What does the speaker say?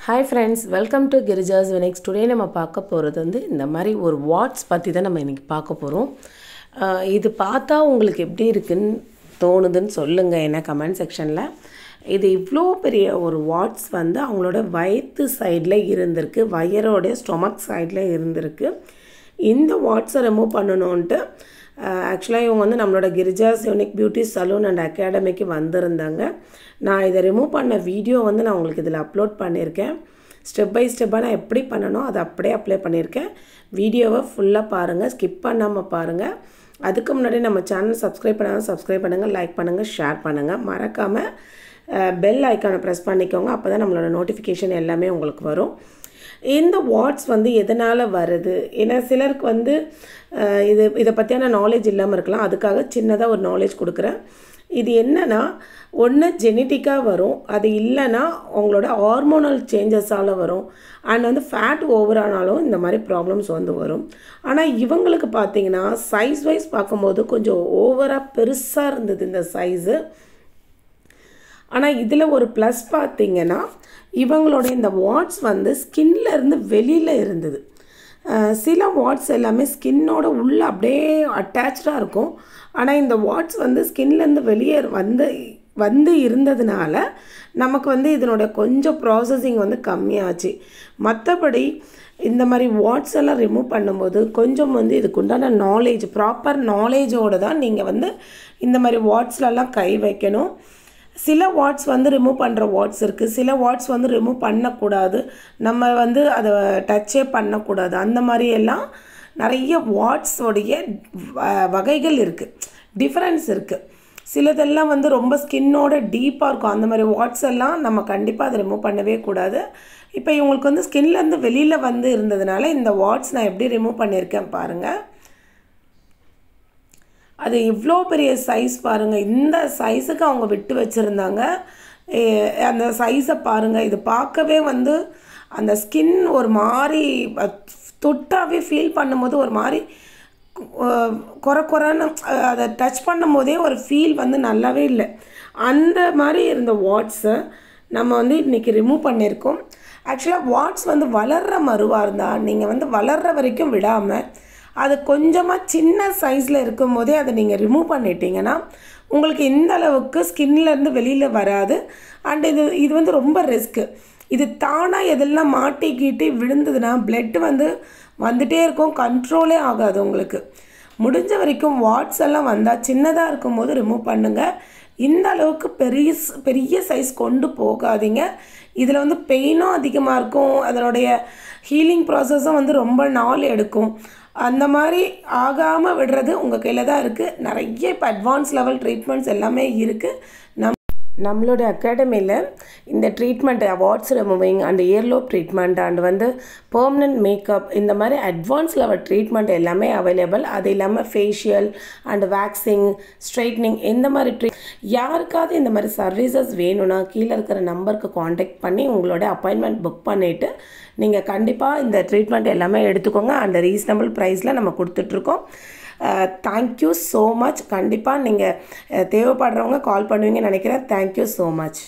Hi friends, welcome to Girija's Vinix. Today நம்ம பார்க்க போகிறது வந்து இந்த மாதிரி ஒரு வாட்ஸ் பற்றி தான் நம்ம இன்றைக்கி பார்க்க போகிறோம். இது பார்த்தா உங்களுக்கு எப்படி இருக்குன்னு தோணுதுன்னு சொல்லுங்கள் என்ன கமெண்ட் செக்ஷனில். இது இவ்வளோ பெரிய ஒரு வாட்ஸ் வந்து அவங்களோட வயிற்று சைடில் இருந்திருக்கு, வயரோடைய ஸ்டொமக் சைடில் இருந்திருக்கு. இந்த வாட்ஸை ரிமூவ் பண்ணணுன்ட்டு ஆக்சுவலாக இவங்க வந்து நம்மளோட Girija's unique beauty salon and அகாடமிக்கு வந்திருந்தாங்க. நான் இதை ரிமூவ் பண்ண வீடியோ வந்து நான் உங்களுக்கு இதில் அப்லோட் பண்ணியிருக்கேன். ஸ்டெப் பை ஸ்டெப்பாக நான் எப்படி பண்ணணும் அதை அப்படியே அப்ளை பண்ணியிருக்கேன். வீடியோவை ஃபுல்லாக பாருங்கள், ஸ்கிப் பண்ணாமல் பாருங்கள். அதுக்கு முன்னாடி நம்ம சேனல் சப்ஸ்கிரைப் பண்ணுங்கள், லைக் பண்ணுங்கள், ஷேர் பண்ணுங்கள். மறக்காமல் பெல் ஐக்கானை ப்ரெஸ் பண்ணிக்கோங்க. அப்போ தான் நம்மளோட நோட்டிஃபிகேஷன் எல்லாமே உங்களுக்கு வரும். இந்த வாட்ஸ் வந்து எதனால் வருது, ஏன்னா சிலருக்கு வந்து இதை பற்றியான நாலேஜ் இல்லாமல் இருக்கலாம். அதுக்காக சின்னதாக ஒரு நாலேஜ் கொடுக்குறேன். இது என்னென்னா, ஒன்று ஜெனட்டிக்காக வரும், அது இல்லைன்னா அவங்களோட ஹார்மோனல் சேஞ்சஸால் வரும். அண்ட் வந்து ஃபேட் ஓவரானாலும் இந்த மாதிரி ப்ராப்ளம்ஸ் வந்து வரும். ஆனால் இவங்களுக்கு பார்த்திங்கன்னா சைஸ் வைஸ் பார்க்கும்போது கொஞ்சம் ஓவராக பெருசாக இருந்தது இந்த சைஸு. ஆனால் இதில் ஒரு ப்ளஸ் பார்த்திங்கன்னா இவங்களோட இந்த வாட்ஸ் வந்து ஸ்கின்லேருந்து வெளியில் இருந்தது. சில வாட்ஸ் எல்லாமே ஸ்கின்னோட உள்ளே அப்படியே அட்டாச்சாக இருக்கும். ஆனால் இந்த வாட்ஸ் வந்து ஸ்கின்லேருந்து வெளியே வந்து இருந்ததுனால நமக்கு வந்து இதனோட கொஞ்சம் ப்ராசஸிங் வந்து கம்மியாச்சு. மற்றபடி இந்த மாதிரி வாட்ஸ் எல்லாம் ரிமூவ் பண்ணும்போது கொஞ்சம் வந்து இதுக்குண்டான நாலேஜ், ப்ராப்பர் நாலேஜோடு தான் நீங்கள் வந்து இந்த மாதிரி வாட்ஸ்லலாம் கை வைக்கணும். சில வாட்ஸ் வந்து ரிமூவ் பண்ணுற வாட்ஸ் இருக்குது, சில வாட்ஸ் வந்து ரிமூவ் பண்ணக்கூடாது, நம்ம வந்து அதை டச்சே பண்ணக்கூடாது. அந்த மாதிரியெல்லாம் நிறைய வாட்ஸோடைய வகைகள் இருக்குது, டிஃப்ரென்ஸ் இருக்குது. சிலதெல்லாம் வந்து ரொம்ப ஸ்கின்னோட டீப்பாக இருக்கும். அந்த மாதிரி வாட்ஸ் எல்லாம் நம்ம கண்டிப்பாக அதை ரிமூவ் பண்ணவே கூடாது. இப்போ இவங்களுக்கு வந்து ஸ்கின்லேருந்து வெளியில் வந்து இருந்ததுனால இந்த வாட்ஸ் நான் எப்படி ரிமூவ் பண்ணியிருக்கேன் பாருங்கள். அது இவ்வளோ பெரிய சைஸ் பாருங்கள். இந்த சைஸுக்கு அவங்க விட்டு வச்சுருந்தாங்க. அந்த சைஸை பாருங்கள். இது பார்க்கவே வந்து அந்த ஸ்கின் ஒரு மாதிரி தொட்டாவே ஃபீல் பண்ணும்போது ஒரு மாதிரி குறைன்னு அதை டச் பண்ணும் போதே ஒரு ஃபீல் வந்து நல்லாவே இல்லை. அந்த மாதிரி இருந்த வாட்ஸை நம்ம வந்து இன்றைக்கி ரிமூவ் பண்ணியிருக்கோம். ஆக்சுவலாக வாட்ஸ் வந்து வளர்கிற மருவாக இருந்தால் நீங்கள் வந்து வளர்கிற வரைக்கும் விடாமல் அது கொஞ்சமாக சின்ன சைஸில் இருக்கும் போதே அதை நீங்கள் ரிமூவ் பண்ணிட்டீங்கன்னா உங்களுக்கு இந்த அளவுக்கு ஸ்கின்லேருந்து வெளியில் வராது. அண்ட் இது வந்து ரொம்ப ரிஸ்க்கு. இது தானாக எதெல்லாம் மாட்டிக்கிட்டு விழுந்ததுன்னா பிளட் வந்துகிட்டே இருக்கும், கண்ட்ரோலே ஆகாது உங்களுக்கு. முடிஞ்ச வரைக்கும் வாட்ஸ் எல்லாம் வந்தால் சின்னதாக இருக்கும்போது ரிமூவ் பண்ணுங்கள். இந்த அளவுக்கு பெரிய சைஸ் கொண்டு போகாதீங்க. இதில் வந்து பெயினும் அதிகமாக இருக்கும், அதனுடைய ஹீலிங் ப்ராசஸும் வந்து ரொம்ப நாள் எடுக்கும். அந்த மாதிரி ஆகாமல் விடுறது உங்கள் கையில் தான் இருக்குது. நிறைய இப்போ அட்வான்ஸ் லெவல் ட்ரீட்மெண்ட்ஸ் எல்லாமே இருக்குது. நம்மளோட அகாடமியில் இந்த treatment warts removing and earlobe treatment and வந்து பெர்மனன்ட் மேக்கப், இந்த மாதிரி அட்வான்ஸ் லெவல் ட்ரீட்மெண்ட் எல்லாமே அவைலபிள். அது இல்லாமல் ஃபேஷியல் அண்ட் வேக்சிங், ஸ்ட்ரைட்னிங், இந்த மாதிரி யாருக்காவது இந்த மாதிரி சர்வீசஸ் வேணும்னா கீழே இருக்கிற நம்பருக்கு காண்டாக்ட் பண்ணி உங்களோட அப்பாயின்மெண்ட் புக் பண்ணிவிட்டு நீங்கள் கண்டிப்பாக இந்த ட்ரீட்மெண்ட் எல்லாமே எடுத்துக்கோங்க. அண்ட் ரீசனபிள் ப்ரைஸில் நம்ம கொடுத்துட்ருக்கோம். Thank you so much. கண்டிப்பாக நீங்கள் தேவைப்படுறவங்க கால் பண்ணுவீங்கன்னு நினைக்கிறேன். Thank you so much.